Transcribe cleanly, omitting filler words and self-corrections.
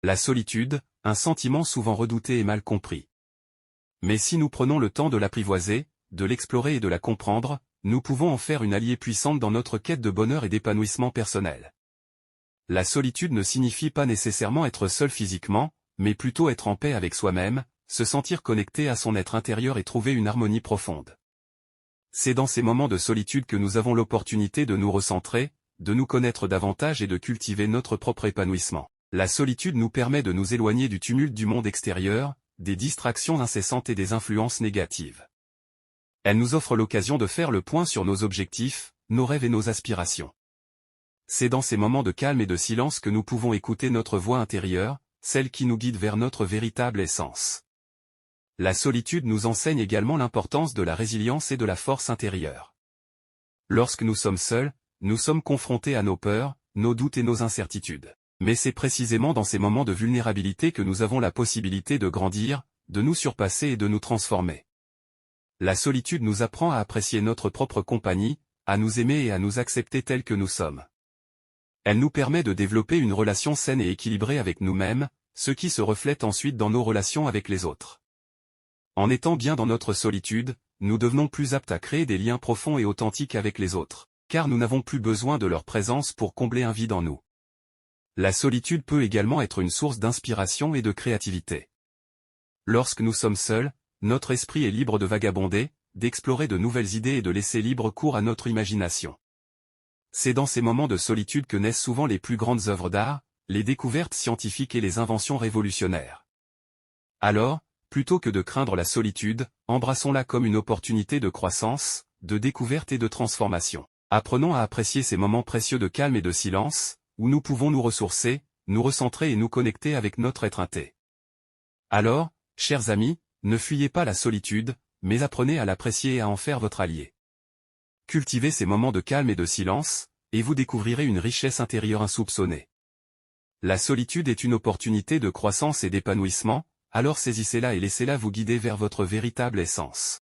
La solitude, un sentiment souvent redouté et mal compris. Mais si nous prenons le temps de l'apprivoiser, de l'explorer et de la comprendre, nous pouvons en faire une alliée puissante dans notre quête de bonheur et d'épanouissement personnel. La solitude ne signifie pas nécessairement être seul physiquement, mais plutôt être en paix avec soi-même, se sentir connecté à son être intérieur et trouver une harmonie profonde. C'est dans ces moments de solitude que nous avons l'opportunité de nous recentrer, de nous connaître davantage et de cultiver notre propre épanouissement. La solitude nous permet de nous éloigner du tumulte du monde extérieur, des distractions incessantes et des influences négatives. Elle nous offre l'occasion de faire le point sur nos objectifs, nos rêves et nos aspirations. C'est dans ces moments de calme et de silence que nous pouvons écouter notre voix intérieure, celle qui nous guide vers notre véritable essence. La solitude nous enseigne également l'importance de la résilience et de la force intérieure. Lorsque nous sommes seuls, nous sommes confrontés à nos peurs, nos doutes et nos incertitudes. Mais c'est précisément dans ces moments de vulnérabilité que nous avons la possibilité de grandir, de nous surpasser et de nous transformer. La solitude nous apprend à apprécier notre propre compagnie, à nous aimer et à nous accepter tels que nous sommes. Elle nous permet de développer une relation saine et équilibrée avec nous-mêmes, ce qui se reflète ensuite dans nos relations avec les autres. En étant bien dans notre solitude, nous devenons plus aptes à créer des liens profonds et authentiques avec les autres, car nous n'avons plus besoin de leur présence pour combler un vide en nous. La solitude peut également être une source d'inspiration et de créativité. Lorsque nous sommes seuls, notre esprit est libre de vagabonder, d'explorer de nouvelles idées et de laisser libre cours à notre imagination. C'est dans ces moments de solitude que naissent souvent les plus grandes œuvres d'art, les découvertes scientifiques et les inventions révolutionnaires. Alors, plutôt que de craindre la solitude, embrassons-la comme une opportunité de croissance, de découverte et de transformation. Apprenons à apprécier ces moments précieux de calme et de silence, où nous pouvons nous ressourcer, nous recentrer et nous connecter avec notre être inté. Alors, chers amis, ne fuyez pas la solitude, mais apprenez à l'apprécier et à en faire votre allié. Cultivez ces moments de calme et de silence, et vous découvrirez une richesse intérieure insoupçonnée. La solitude est une opportunité de croissance et d'épanouissement, alors saisissez-la et laissez-la vous guider vers votre véritable essence.